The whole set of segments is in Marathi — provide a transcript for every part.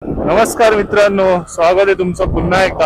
नमस्कार मित्रांनो, स्वागत आहे तुमचं पुन्हा एकदा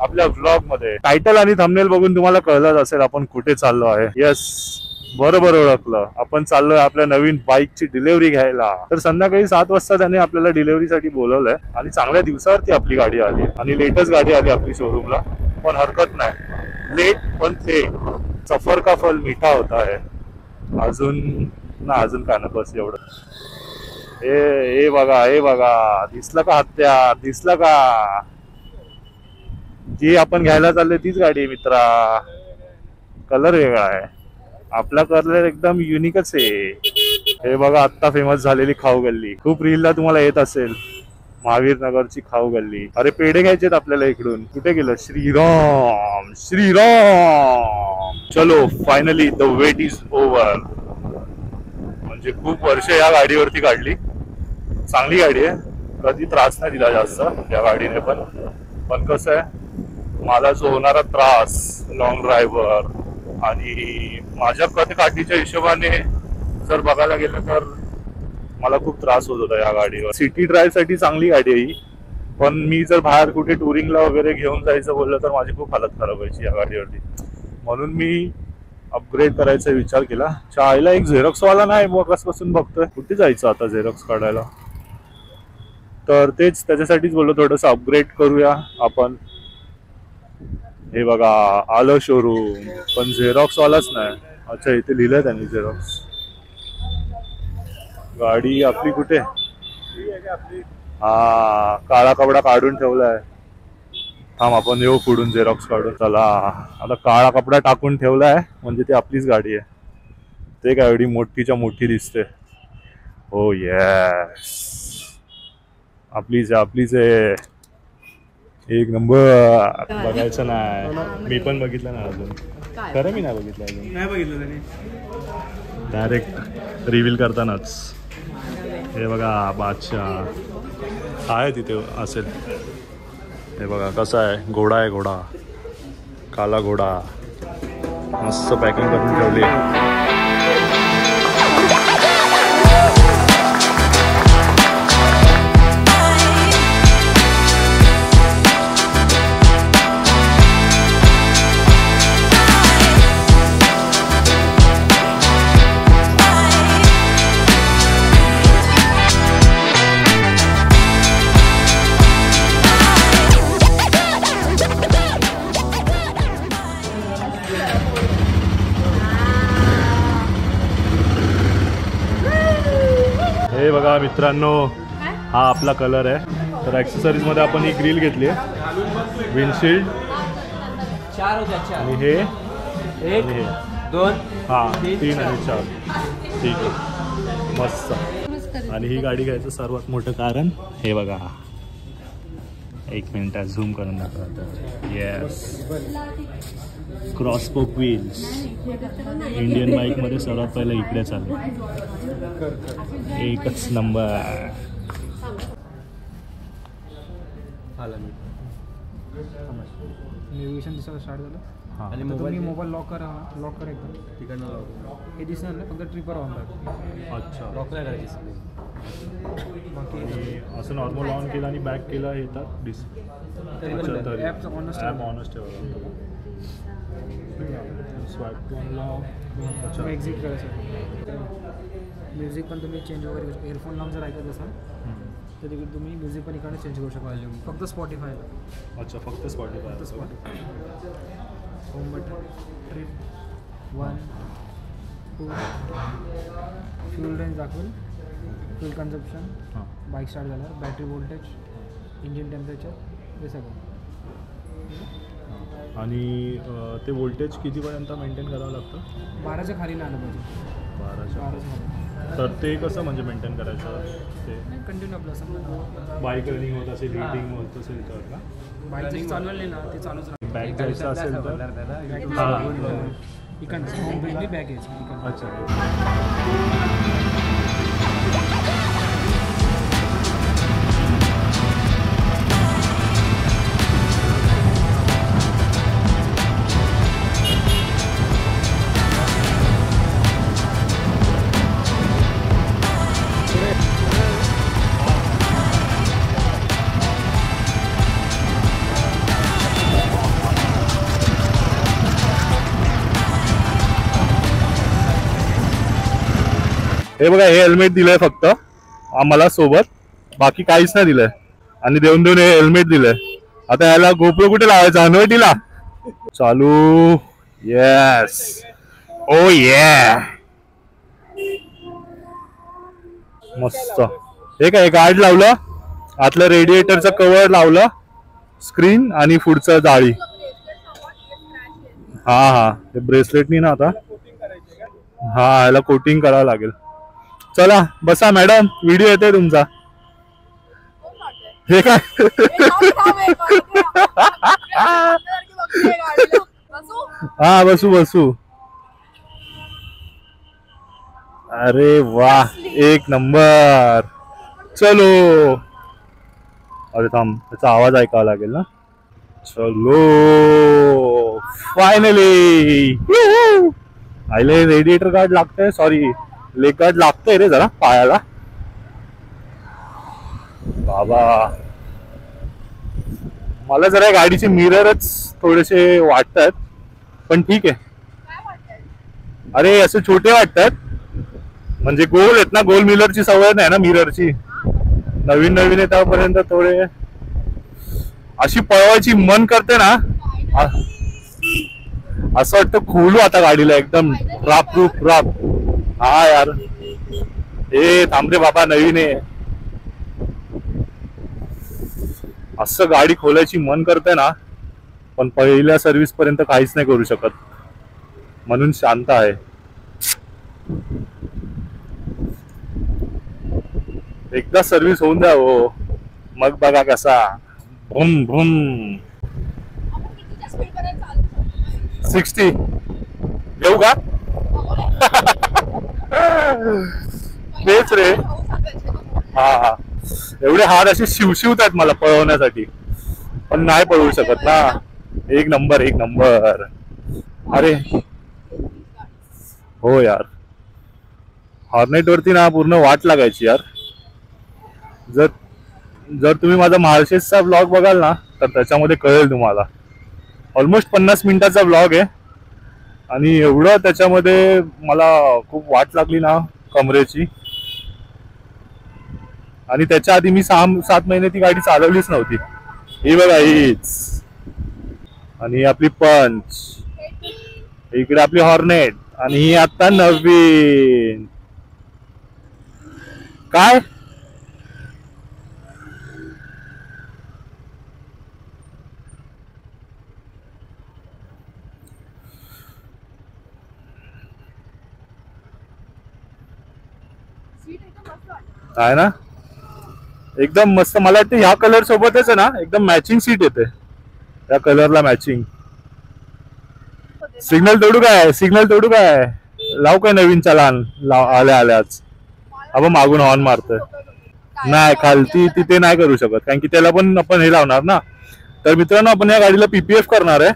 आपल्या व्लॉग मध्ये. टायटल आणि थंबनेल बघून तुम्हाला कळलंच असेल आपण कुठे चाललो आहे. यस, बरोबर ओळखलं. आपण चाललोय आपल्या नवीन बाईकची डिलिव्हरी घ्यायला. तर संध्याकाळी 7 वाजता त्यांनी आपल्याला डिलिव्हरीसाठी बोलवलंय आणि चांगल्या दिवसावरती आपली गाडी आली आणि लेटेस्ट गाडी आली आपली शोरूमला. पण हरकत नाही, लेट पण थेट. सफर का फल मीठा होता है. अजून काय ना, बस एवढं. हे बघा दिसलं का हत्या, दिसलं का? जी आपण घ्यायला चाललोय तीच गाडी आहे मित्रा. कलर वेगळा आहे, आपला कलर एकदम युनिकच आहे. हे बघा, आत्ता फेमस झालेली खाऊ गल्ली. खूप रीलला तुम्हाला येत असेल, महावीर नगरची खाऊ गल्ली. अरे पेढे घ्यायचेत आपल्याला इकडून. कुठे गेलं? श्रीराम श्रीराम. चलो, finally the wait is over. म्हणजे खूप वर्ष या गाडीवरती काढली. चांगली गाडी आहे, कधी त्रास नाही दिला जास्त या गाडीने. पण कसं आहे, मला जो होणारा त्रास लॉंग ड्रायव्हर आणि माझ्या काठीच्या हिशोबाने जर बघायला गेलं तर मला खूप त्रास होत होता या गाडीवर. सिटी ड्राईव्ह साठी चांगली गाडी आहे ही, पण मी जर बाहेर कुठे टुरिंगला वगैरे घेऊन जायचं बोललं तर माझी खूप हालत खराब व्हायची या गाडीवरती. म्हणून मी अपग्रेड करायचा विचार केला. चायला एक झेरॉक्स वाला नाही मग कसपासून बघतोय कुठे जायचं आता झेरॉक्स काढायला. तर तेच त्याच्यासाठीच बोललो थोडंसं अपग्रेड करूया आपण. हे बघा आलं शोरूम, पण झेरॉक्स वालाच नाही. अच्छा, इथे लिहिलंय त्यांनी झेरॉक्स. गाडी आपली कुठे? हा, काळा कपडा काढून ठेवलाय. थांब, आपण येऊ पुढून झेरॉक्स काढून. चला, आता काळा कपडा टाकून ठेवलाय म्हणजे ती आपलीच गाडी आहे. ते काय एवढी मोठीच्या मोठी दिसते. हो येस, आपलीच आहे. एक नंबर. बघायचं नाही, मी पण बघितलं नाही अजून. खरं मी नाही बघितलं अजून. नाही बघितलं त्याने. डायरेक्ट रिव्हील करतानाच. हे बघा, बादशाह आहे तिथे असेल. हे बघा कसं आहे, घोडा आहे, घोडा, काला घोडा. मस्त पॅकिंग करून ठेवली. हे बघा मित्रांनो, हा आपला कलर आहे. तर ॲक्सेसरीज मध्ये आपण ही ग्रिल घेतली आहे, विंडशील्ड, आणि हे 1 2 हा 3 आणि 4. ठीक आहे, मस्त. आणि ही गाडी घ्यायचं सर्वात मोठं कारण हे बघा. एक मिनिटात झूम करून दाखवतो. Yes, cross spoke wheels. Indian bike मध्ये सर्वात पहिलं इकडे चालू. एकच नंबर. नेव्हिगेशन दिसायला स्टार्ट झालं. आणि तुम्ही मोबाईल लॉक करा एकदम तिकडनं लॉक. हे दिसणार नाही, फक्त ट्रिपर ऑन करा. अच्छा, लॉक नाही करायची. आणि असं नॉर्मल ऑन केलं आणि बॅक केलं हे तर ॲप ऑनच ठेवा. स्वाईप टूनला अच्छा एक्झिट करायचं. म्युझिक पण तुम्ही चेंज वगैरे इयरफोन लावून जर ऐकत असाल तर तिकडे तुम्ही म्युझिक पण इकडे चेंज करू शकता. फक्त स्पॉटिफायला. अच्छा, फक्त Spotify. Home button, trip 1 2, fuel range दाखवेल, फ्यूल कन्झप्शन, बाईक स्टार्ट झाला, बॅटरी वोल्टेज, इंजिन टेम्परेचर, हे सगळं. आणि ते व्होल्टेज कितीपर्यंत मेंटेन करावं लागतं? 12च्या खाली आलं पाहिजे. 12च्या. तर ते कसं म्हणजे मेंटेन करायचं? ते कंटिन्यू आपलं समजा बाईक रनिंग होत असेल, हीटिंग होत असेल तर का? बाईक चालवली ना ते चालूच राहतं. बॅग जायचं असेल तर इकडनं बॅग यायचं. अच्छा. हे बघा, हे हेल्मेट दिलंय फक्त आम्हाला सोबत, बाकी काहीच नाही दिलंय. आणि देऊन देऊन हे हेल्मेट दिलंय. आता याला गोप्रो कुठे लावायचं, अनवटीला चालू. येस, ओ ये, मस्त. हे काय गार्ड लावलं, आतलं रेडिएटरचं कव्हर लावलं, स्क्रीन आणि पुढचं जाळी. हा हा, ते ब्रेसलेटनी ना आता. हा, याला कोटिंग करावं लागेल. चला बसा मॅडम, व्हिडिओ येतोय तुमचा. हे काय हा, बसू बसू. अरे वा, एक नंबर. चलो. अरे थांब, त्याचा आवाज ऐकावा लागेल ना. चलो फायनली. आयले रेडिएटर गार्ड लागतंय, सॉरी लेग गार्ड लागतंय रे जरा पायाला. बाबा, मला जरा गाडीचे मिररच थोडेसे वाटतात, पण ठीक आहे. अरे असे छोटे वाटतात, म्हणजे गोल आहेत ना, गोल मिररची सवय नाही ना मिररची. नवीन नवीन आहे त्यापर्यंत थोडे अशी पळवायची मन करते ना, असं वाटतं खोलू आता गाडीला एकदम राप रूप राप. हा यार, हे थांबरे बाबा, नवीन आहे. असं गाडी खोलायची मन करते ना, पण पहिल्या सर्व्हिस पर्यंत काहीच नाही करू शकत, म्हणून शांत आहे. एकदा सर्व्हिस होऊन द्या हो, मग बघा कसा भूम भूम. 60 घेऊ का? तेच रे. हा हा, एवढे हात असे शिवशिवतात मला पळवण्यासाठी, पण नाही पळवू शकत ना. एक नंबर, एक नंबर. अरे हो यार, हॉर्नेट वरती ना पूर्ण वाट लागायची यार. जर जर तुम्ही माझा मार्शेसचा ब्लॉग बघाल ना, तर त्याच्यामध्ये कळेल तुम्हाला. ऑलमोस्ट 50 मिनिटाचा ब्लॉग आहे, आणि एवढं त्याच्यामध्ये मला खूप वाट लागली ना कमरेची. आणि त्याच्या आधी मी 6-7 महिने ती गाडी चालवलीच नव्हती. ही बघा हीच, आणि आपली पंच, इकडे आपली हॉर्नेट, आणि ही आता नवीन. काय आहे ना, एकदम मस्त. मला वाटतं ह्या कलर सोबतच आहे ना, एकदम मॅचिंग सीट येते त्या कलरला मॅचिंग. सिग्नल तोडू काय, सिग्नल तोडू काय, लावू काय नवीन चलान आल्या आल्याच. अब मागून हॉर्न मारतोय. नाही, खालती तिथे नाही करू शकत, कारण की त्याला पण आपण हे लावणार ना. तर मित्रांनो, आपण या गाडीला PPF करणार आहे,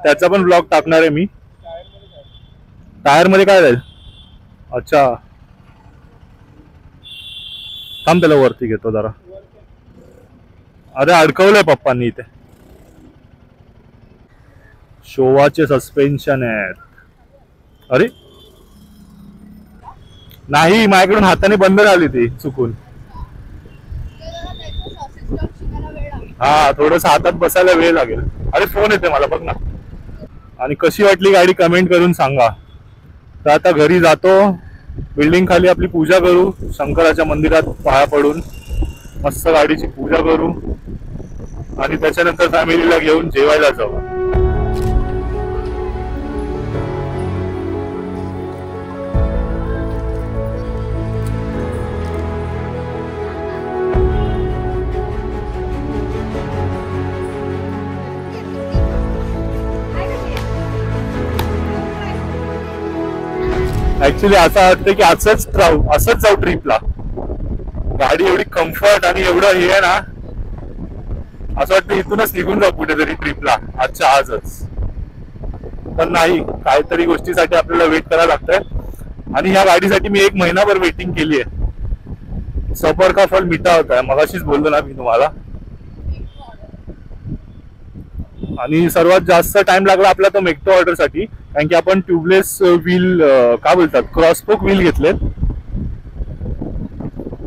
त्याचा पण ब्लॉग टाकणार आहे मी. टायर मध्ये काय जाईल? अच्छा, थांब, त्याला वरती घेतो जरा. अरे अडकवलंय पप्पांनी इथे. शोवाचे सस्पेन्शन आहेत. अरे नाही, माझ्याकडून हाताने बंद झाली ती चुकून. हा, थोडस हातात बसायला वेळ लागेल. अरे फोन येते मला, बघ ना. आणि कशी वाटली गाडी कमेंट करून सांगा. तर आता घरी जातो, बिल्डिंग खाली आपली पूजा करू, शंकराच्या मंदिरात पाया पडून मस्त गाडीची पूजा करू, आणि त्याच्यानंतर फॅमिलीला घेऊन जेवायला जाऊ. ऍक्च्युली असं वाटतं की असंच जाऊ ट्रिपला. गाडी एवढी कम्फर्ट आणि एवढं हे आहे ना, असं वाटतं इथूनच निघून जाऊ कुठेतरी ट्रिपला आजच्या आजच. पण नाही, काहीतरी गोष्टीसाठी आपल्याला वेट करायला लागतंय, आणि ह्या गाडीसाठी मी 1 महिनाभर वेटिंग केली आहे. सफर का फल मिठा होता है, मगाशीच बोललो ना मी तुम्हाला. आणि सर्वात जास्त टाइम लागला आपला तो मेक्टो ऑर्डर साठी, कारण की आपण ट्यूबलेस व्हील काय बोलतात, क्रॉसपोक व्हील घेतलेत.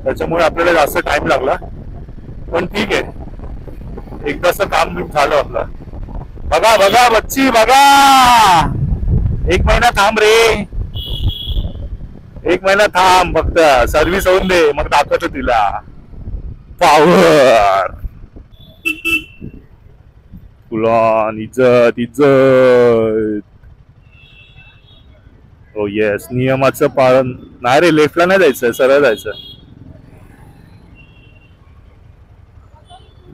त्याच्यामुळे आपल्याला जास्त टाइम लागला, पण ठीक आहे, एकदाच काम झालं आपलं. बघा बघा बच्ची बघा, 1 महिना थांब रे, 1 महिना थांब, फक्त सर्व्हिस होऊन दे, मग दाखवतो तिला पॉवर. फुलॉन इज्जत इज्जत. हो येस, नियमाचं पालन नाही रे, लेफ्टला नाही जायचं, सरळ जायचं.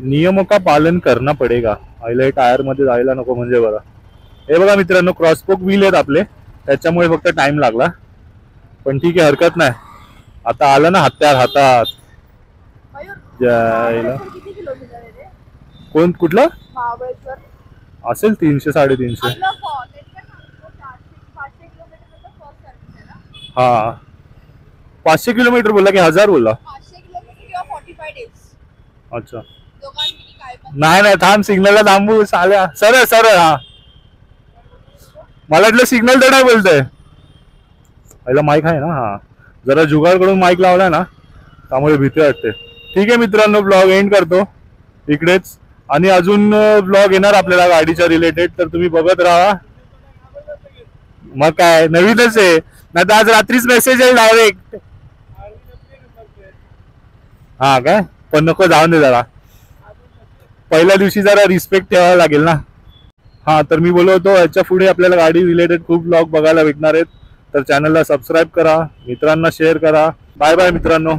नियमों का पालन करना पडेगा. आईला टायर मध्ये जायला नको म्हणजे बरं. हे बघा मित्रांनो, क्रॉसपोक व्हील आहेत आपले, त्याच्यामुळे फक्त टाइम लागला, पण ठीक आहे, हरकत नाही. आता आलं ना हत्यार हातात. जायला कोण कुठलं असेल, 300 350. हा 500 किलोमीटर बोलला की 1000 बोलला? अच्छा नाही नाही, थांब सिग्नलला थांबू साल्या, सरळ सरळ. हा मला वाटलं सिग्नल तर नाही बोलतोय. पहिला माईक आहे ना, हा जरा जुगाड कडून माईक लावलाय ना, त्यामुळे भीती वाटते. ठीक आहे मित्रांनो, ब्लॉग एंड करतो इकडेच, आणि अजून ब्लॉग येणार आपल्याला गाडीच्या रिलेटेड, तर तुम्ही बघत राहा. मग काय नवीनच आहे, नाही तर आज रात्रीच मेसेज येईल डायरेक्ट. हा काय, पण नको, जाऊन दे जरा, पहिल्या दिवशी जरा रिस्पेक्ट ठेवायला लागेल ना. हा तर मी बोलत होतो, याच्या पुढे आपल्याला गाडी रिलेटेड खूप ब्लॉग बघायला भेटणार आहेत, तर चॅनलला सबस्क्राईब करा, मित्रांना शेअर करा. बाय बाय मित्रांनो.